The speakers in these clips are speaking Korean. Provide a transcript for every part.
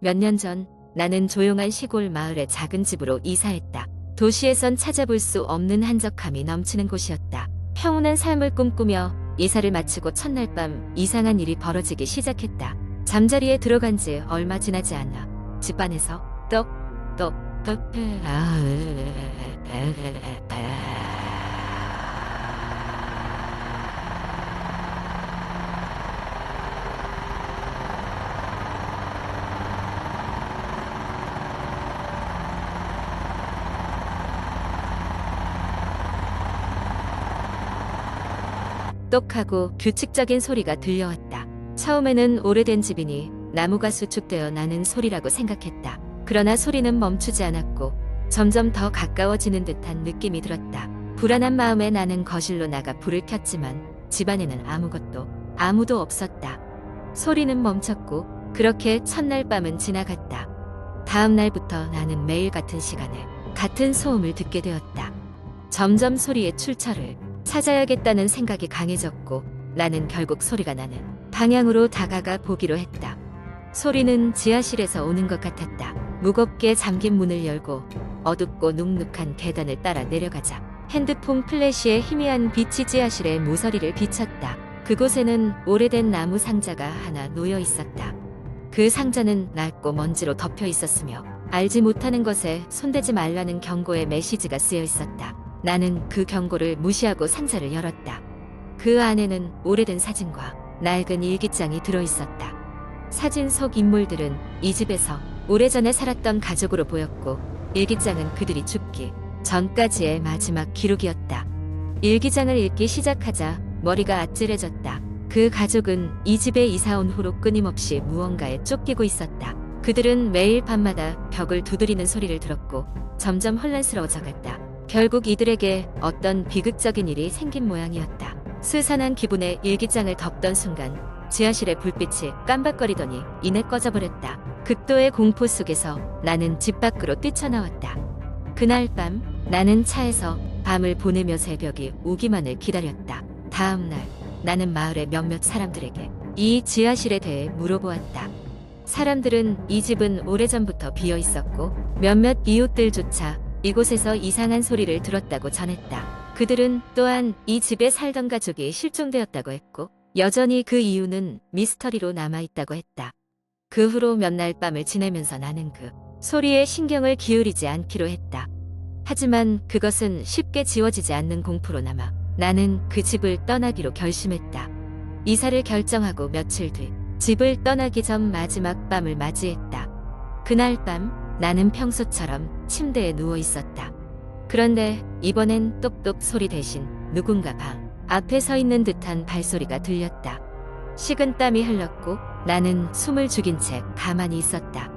몇 년 전 나는 조용한 시골 마을의 작은 집으로 이사했다. 도시에선 찾아볼 수 없는 한적함이 넘치는 곳이었다. 평온한 삶을 꿈꾸며 이사를 마치고 첫날 밤 이상한 일이 벌어지기 시작했다. 잠자리에 들어간 지 얼마 지나지 않아 집안에서 똑똑하고 규칙적인 소리가 들려왔다. 처음에는 오래된 집이니 나무가 수축되어 나는 소리라고 생각했다. 그러나 소리는 멈추지 않았고 점점 더 가까워지는 듯한 느낌이 들었다. 불안한 마음에 나는 거실로 나가 불을 켰지만 집안에는 아무도 없었다. 소리는 멈췄고 그렇게 첫날 밤은 지나갔다. 다음 날부터 나는 매일 같은 시간에 같은 소음을 듣게 되었다. 점점 소리의 출처를 찾아야겠다는 생각이 강해졌고 나는 결국 소리가 나는 방향으로 다가가 보기로 했다. 소리는 지하실에서 오는 것 같았다. 무겁게 잠긴 문을 열고 어둡고 눅눅한 계단을 따라 내려가자 핸드폰 플래시의 희미한 빛이 지하실의 모서리를 비쳤다. 그곳에는 오래된 나무 상자가 하나 놓여 있었다. 그 상자는 낡고 먼지로 덮여 있었으며 알지 못하는 것에 손대지 말라는 경고의 메시지가 쓰여 있었다. 나는 그 경고를 무시하고 상자를 열었다. 그 안에는 오래된 사진과 낡은 일기장이 들어있었다. 사진 속 인물들은 이 집에서 오래전에 살았던 가족으로 보였고 일기장은 그들이 죽기 전까지의 마지막 기록이었다. 일기장을 읽기 시작하자 머리가 아찔해졌다. 그 가족은 이 집에 이사 온 후로 끊임없이 무언가에 쫓기고 있었다. 그들은 매일 밤마다 벽을 두드리는 소리를 들었고 점점 혼란스러워져갔다. 결국 이들에게 어떤 비극적인 일이 생긴 모양이었다. 스산한 기분에 일기장을 덮던 순간 지하실의 불빛이 깜박거리더니 이내 꺼져버렸다. 극도의 공포 속에서 나는 집 밖으로 뛰쳐나왔다. 그날 밤 나는 차에서 밤을 보내며 새벽이 오기만을 기다렸다. 다음 날 나는 마을의 몇몇 사람들에게 이 지하실에 대해 물어보았다. 사람들은 이 집은 오래전부터 비어 있었고 몇몇 이웃들조차 이곳에서 이상한 소리를 들었다고 전했다. 그들은 또한 이 집에 살던 가족이 실종되었다고 했고 여전히 그 이유는 미스터리로 남아있다고 했다. 그 후로 몇 날 밤을 지내면서 나는 그 소리에 신경을 기울이지 않기로 했다. 하지만 그것은 쉽게 지워지지 않는 공포로 남아 나는 그 집을 떠나기로 결심했다. 이사를 결정하고 며칠 뒤 집을 떠나기 전 마지막 밤을 맞이했다. 그날 밤 나는 평소처럼 침대에 누워 있었다. 그런데 이번엔 똑똑 소리 대신 누군가 방 앞에 서 있는 듯한 발소리가 들렸다. 식은 땀이 흘렀고 나는 숨을 죽인 채 가만히 있었다.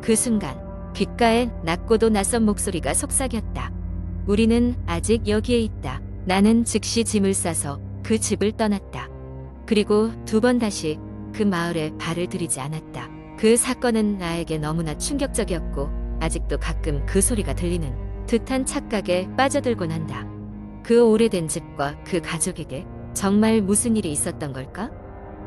그 순간 귓가에 낮고도 낯선 목소리가 속삭였다. 우리는 아직 여기에 있다. 나는 즉시 짐을 싸서 그 집을 떠났다. 그리고 두 번 다시 그 마을에 발을 들이지 않았다. 그 사건은 나에게 너무나 충격적이었고 아직도 가끔 그 소리가 들리는 듯한 착각에 빠져들곤 한다. 그 오래된 집과 그 가족에게 정말 무슨 일이 있었던 걸까?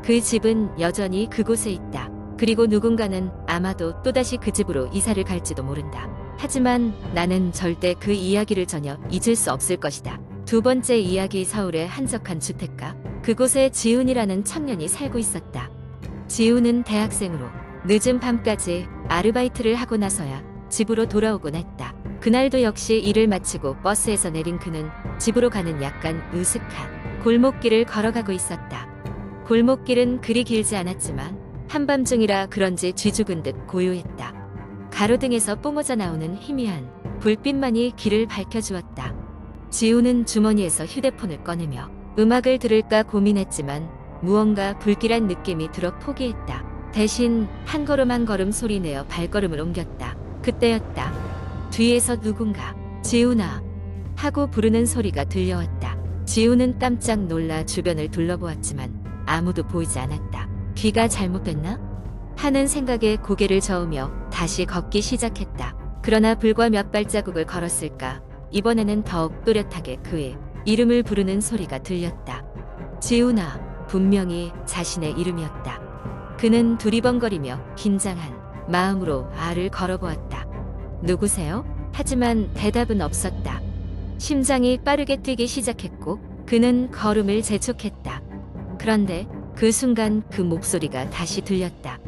그 집은 여전히 그곳에 있다. 그리고 누군가는 아마도 또다시 그 집으로 이사를 갈지도 모른다. 하지만 나는 절대 그 이야기를 전혀 잊을 수 없을 것이다. 두 번째 이야기. 서울의 한적한 주택가. 그곳에 지훈이라는 청년이 살고 있었다. 지훈은 대학생으로 늦은 밤까지 아르바이트를 하고 나서야 집으로 돌아오곤 했다. 그날도 역시 일을 마치고 버스에서 내린 그는 집으로 가는 약간 으슥한 골목길을 걸어가고 있었다. 골목길은 그리 길지 않았지만 한밤중이라 그런지 쥐죽은 듯 고요했다. 가로등에서 뿜어져 나오는 희미한 불빛만이 길을 밝혀주었다. 지훈은 주머니에서 휴대폰을 꺼내며 음악을 들을까 고민했지만 무언가 불길한 느낌이 들어 포기했다. 대신 한 걸음 한 걸음 소리내어 발걸음을 옮겼다. 그때였다. 뒤에서 누군가 지훈아 하고 부르는 소리가 들려왔다. 지훈은 깜짝 놀라 주변을 둘러보았지만 아무도 보이지 않았다. 귀가 잘못됐나? 하는 생각에 고개를 저으며 다시 걷기 시작했다. 그러나 불과 몇 발자국을 걸었을까 이번에는 더욱 또렷하게 그의 이름을 부르는 소리가 들렸다. 지훈아. 분명히 자신의 이름이었다. 그는 두리번거리며 긴장한 마음으로 알을 걸어보았다. 누구세요? 하지만 대답은 없었다. 심장이 빠르게 뛰기 시작했고 그는 걸음을 재촉했다. 그런데 그 순간 그 목소리가 다시 들렸다.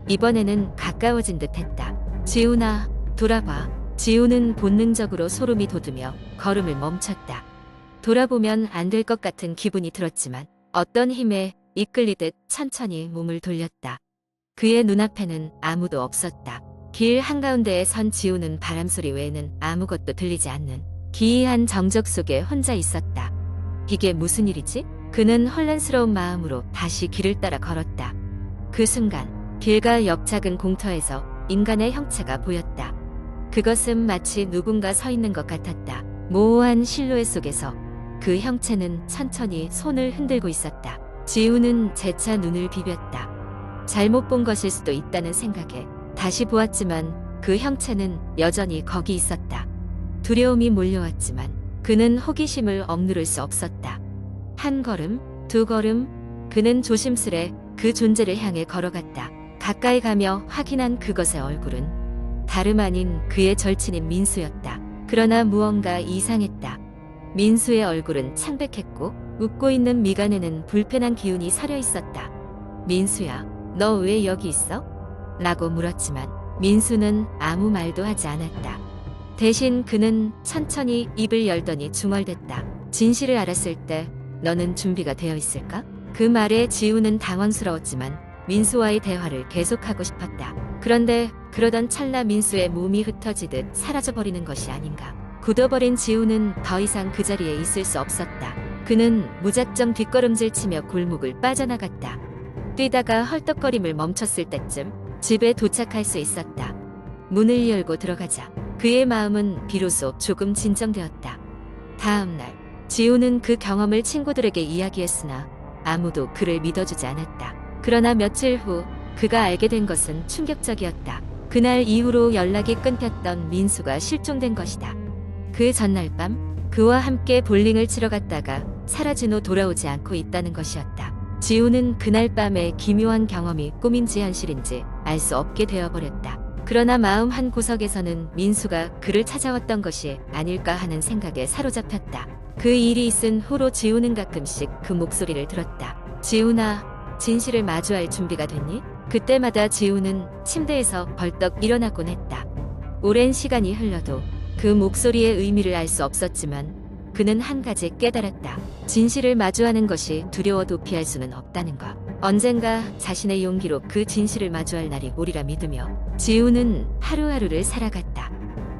이번에는 가까워진 듯했다. 지훈아, 돌아봐. 지훈은 본능적으로 소름이 돋으며 걸음을 멈췄다. 돌아보면 안 될 것 같은 기분이 들었지만 어떤 힘에 이끌리듯 천천히 몸을 돌렸다. 그의 눈앞에는 아무도 없었다. 길 한가운데에 선 지훈은 바람소리 외에는 아무것도 들리지 않는 기이한 정적 속에 혼자 있었다. 이게 무슨 일이지? 그는 혼란스러운 마음으로 다시 길을 따라 걸었다. 그 순간 길가 옆 작은 공터에서 인간의 형체가 보였다. 그것은 마치 누군가 서 있는 것 같았다. 모호한 실루엣 속에서 그 형체는 천천히 손을 흔들고 있었다. 지훈은 재차 눈을 비볐다. 잘못 본 것일 수도 있다는 생각에 다시 보았지만 그 형체는 여전히 거기 있었다. 두려움이 몰려왔지만 그는 호기심을 억누를 수 없었다. 한 걸음, 두 걸음, 그는 조심스레 그 존재를 향해 걸어갔다. 가까이 가며 확인한 그것의 얼굴은 다름 아닌 그의 절친인 민수였다. 그러나 무언가 이상했다. 민수의 얼굴은 창백했고 웃고 있는 미간에는 불편한 기운이 서려 있었다. 민수야, 너 왜 여기 있어? 라고 물었지만 민수는 아무 말도 하지 않았다. 대신 그는 천천히 입을 열더니 중얼댔다. 진실을 알았을 때 너는 준비가 되어 있을까? 그 말에 지우는 당황스러웠지만 민수와의 대화를 계속하고 싶었다. 그런데 그러던 찰나 민수의 몸이 흩어지듯 사라져버리는 것이 아닌가. 굳어버린 지우는 더 이상 그 자리에 있을 수 없었다. 그는 무작정 뒷걸음질 치며 골목을 빠져나갔다. 뛰다가 헐떡거림을 멈췄을 때쯤 집에 도착할 수 있었다. 문을 열고 들어가자 그의 마음은 비로소 조금 진정되었다. 다음 날 지우는 그 경험을 친구들에게 이야기했으나 아무도 그를 믿어주지 않았다. 그러나 며칠 후 그가 알게 된 것은 충격적이었다. 그날 이후로 연락이 끊겼던 민수가 실종된 것이다. 그 전날 밤 그와 함께 볼링을 치러 갔다가 사라진 후 돌아오지 않고 있다는 것이었다. 지우는 그날 밤의 기묘한 경험이 꿈인지 현실인지 알 수 없게 되어버렸다. 그러나 마음 한 구석에서는 민수가 그를 찾아왔던 것이 아닐까 하는 생각에 사로잡혔다. 그 일이 있은 후로 지우는 가끔씩 그 목소리를 들었다. 지우나, 진실을 마주할 준비가 됐니? 그때마다 지우는 침대에서 벌떡 일어나곤 했다. 오랜 시간이 흘러도 그 목소리의 의미를 알 수 없었지만 그는 한 가지 깨달았다. 진실을 마주하는 것이 두려워도 피할 수는 없다는 것. 언젠가 자신의 용기로 그 진실을 마주할 날이 오리라 믿으며 지훈은 하루하루를 살아갔다.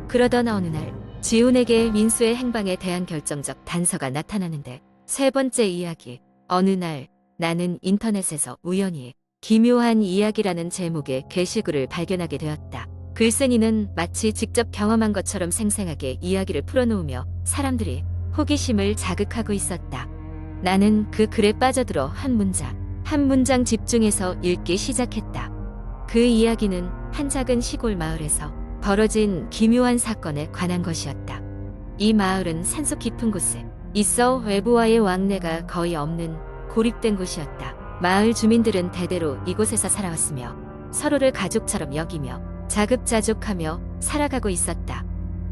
그러던 어느 날 지훈에게 민수의 행방에 대한 결정적 단서가 나타나는데 세 번째 이야기. 어느 날 나는 인터넷에서 우연히 기묘한 이야기라는 제목의 게시글을 발견하게 되었다. 글쓴이는 마치 직접 경험한 것처럼 생생하게 이야기를 풀어놓으며 사람들이 호기심을 자극하고 있었다. 나는 그 글에 빠져들어 한 문장 집중해서 읽기 시작했다. 그 이야기는 한 작은 시골 마을에서 벌어진 기묘한 사건에 관한 것이었다. 이 마을은 산속 깊은 곳에 있어 외부와의 왕래가 거의 없는 고립된 곳이었다. 마을 주민들은 대대로 이곳에서 살아왔으며 서로를 가족처럼 여기며 자급자족하며 살아가고 있었다.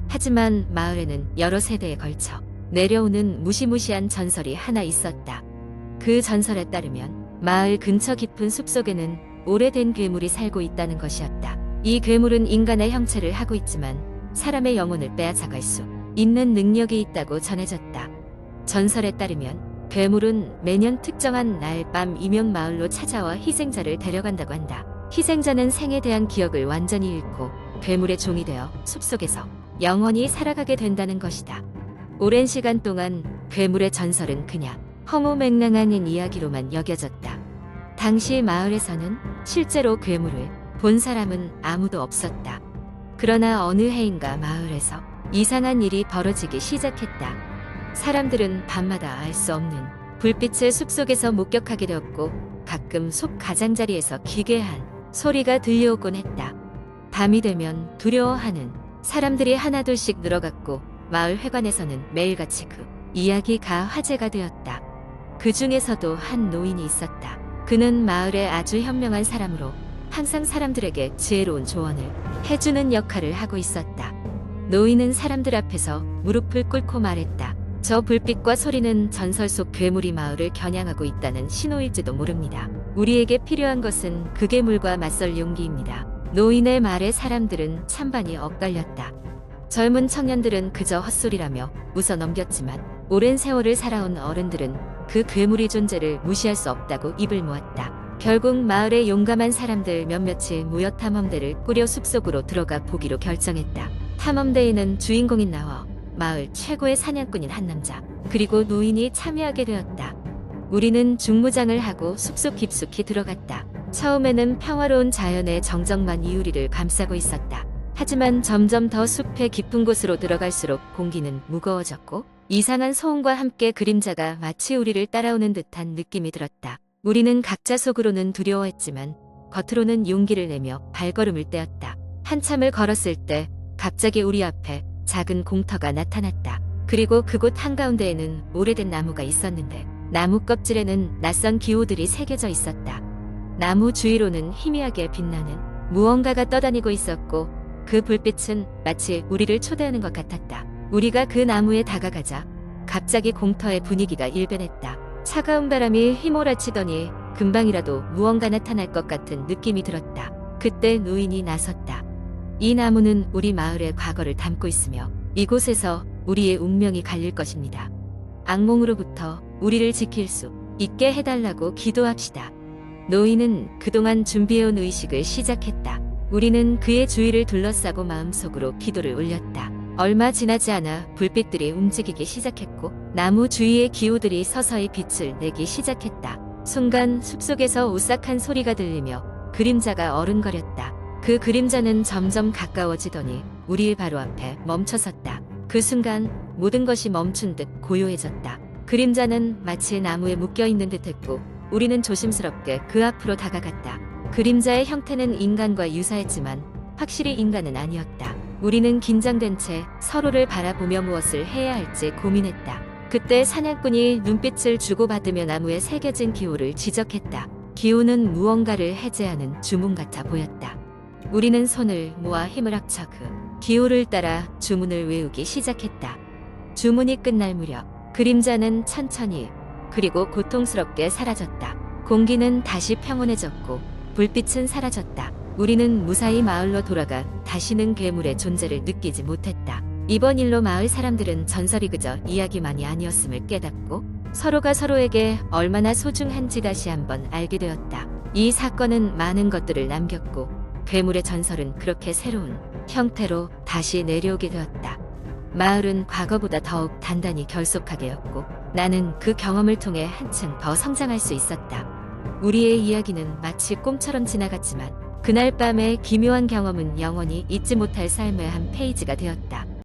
하지만 마을에는 여러 세대에 걸쳐 내려오는 무시무시한 전설이 하나 있었다. 그 전설에 따르면 마을 근처 깊은 숲속에는 오래된 괴물이 살고 있다는 것이었다. 이 괴물은 인간의 형체를 하고 있지만 사람의 영혼을 빼앗아갈 수 있는 능력이 있다고 전해졌다. 전설에 따르면 괴물은 매년 특정한 날 밤 이명 마을로 찾아와 희생자를 데려간다고 한다. 희생자는 생에 대한 기억을 완전히 잃고 괴물의 종이 되어 숲속에서 영원히 살아가게 된다는 것이다. 오랜 시간 동안 괴물의 전설은 그냥 허무맹랑한 이야기로만 여겨졌다. 당시 마을에서는 실제로 괴물을 본 사람은 아무도 없었다. 그러나 어느 해인가 마을에서 이상한 일이 벌어지기 시작했다. 사람들은 밤마다 알 수 없는 불빛을 숲속에서 목격하게 되었고 가끔 숲 가장자리에서 기괴한 소리가 들려오곤 했다. 밤이 되면 두려워하는 사람들이 하나둘씩 늘어갔고 마을 회관에서는 매일같이 그 이야기가 화제가 되었다. 그 중에서도 한 노인이 있었다. 그는 마을의 아주 현명한 사람으로 항상 사람들에게 지혜로운 조언을 해주는 역할을 하고 있었다. 노인은 사람들 앞에서 무릎을 꿇고 말했다. 저 불빛과 소리는 전설 속 괴물이 마을을 겨냥하고 있다는 신호일지도 모릅니다. 우리에게 필요한 것은 그 괴물과 맞설 용기입니다. 노인의 말에 사람들은 찬반이 엇갈렸다. 젊은 청년들은 그저 헛소리라며 웃어 넘겼지만 오랜 세월을 살아온 어른들은 그 괴물의 존재를 무시할 수 없다고 입을 모았다. 결국 마을의 용감한 사람들 몇몇이 무역 탐험대를 꾸려 숲속으로 들어가 보기로 결정했다. 탐험대에는 주인공인 나와 마을 최고의 사냥꾼인 한 남자 그리고 노인이 참여하게 되었다. 우리는 중무장을 하고 숲속 깊숙이 들어갔다. 처음에는 평화로운 자연의 정적만 이우리를 감싸고 있었다. 하지만 점점 더 숲의 깊은 곳으로 들어갈수록 공기는 무거워졌고 이상한 소음과 함께 그림자가 마치 우리를 따라오는 듯한 느낌이 들었다. 우리는 각자 속으로는 두려워했지만 겉으로는 용기를 내며 발걸음을 떼었다. 한참을 걸었을 때 갑자기 우리 앞에 작은 공터가 나타났다. 그리고 그곳 한가운데에는 오래된 나무가 있었는데 나무 껍질에는 낯선 기호들이 새겨져 있었다. 나무 주위로는 희미하게 빛나는 무언가가 떠다니고 있었고 그 불빛은 마치 우리를 초대하는 것 같았다. 우리가 그 나무에 다가가자 갑자기 공터의 분위기가 일변했다. 차가운 바람이 휘몰아치더니 금방이라도 무언가 나타날 것 같은 느낌이 들었다. 그때 노인이 나섰다. 이 나무는 우리 마을의 과거를 담고 있으며 이곳에서 우리의 운명이 갈릴 것입니다. 악몽으로부터 우리를 지킬 수 있게 해달라고 기도합시다. 노인은 그동안 준비해온 의식을 시작했다. 우리는 그의 주위를 둘러싸고 마음속으로 기도를 올렸다. 얼마 지나지 않아 불빛들이 움직이기 시작했고 나무 주위의 기호들이 서서히 빛을 내기 시작했다. 순간 숲속에서 오싹한 소리가 들리며 그림자가 어른거렸다. 그 그림자는 점점 가까워지더니 우리의 바로 앞에 멈춰섰다. 그 순간 모든 것이 멈춘 듯 고요해졌다. 그림자는 마치 나무에 묶여있는 듯했고 우리는 조심스럽게 그 앞으로 다가갔다. 그림자의 형태는 인간과 유사했지만 확실히 인간은 아니었다. 우리는 긴장된 채 서로를 바라보며 무엇을 해야 할지 고민했다. 그때 사냥꾼이 눈빛을 주고받으며 나무에 새겨진 기호를 지적했다. 기호는 무언가를 해제하는 주문 같아 보였다. 우리는 손을 모아 힘을 합쳐 그 기호를 따라 주문을 외우기 시작했다. 주문이 끝날 무렵 그림자는 천천히 그리고 고통스럽게 사라졌다. 공기는 다시 평온해졌고 불빛은 사라졌다. 우리는 무사히 마을로 돌아가 다시는 괴물의 존재를 느끼지 못했다. 이번 일로 마을 사람들은 전설이 그저 이야기만이 아니었음을 깨닫고 서로가 서로에게 얼마나 소중한지 다시 한번 알게 되었다. 이 사건은 많은 것들을 남겼고 괴물의 전설은 그렇게 새로운 형태로 다시 내려오게 되었다. 마을은 과거보다 더욱 단단히 결속하게였고 나는 그 경험을 통해 한층 더 성장할 수 있었다. 우리의 이야기는 마치 꿈처럼 지나갔지만 그날 밤의 기묘한 경험은 영원히 잊지 못할 삶의 한 페이지가 되었다.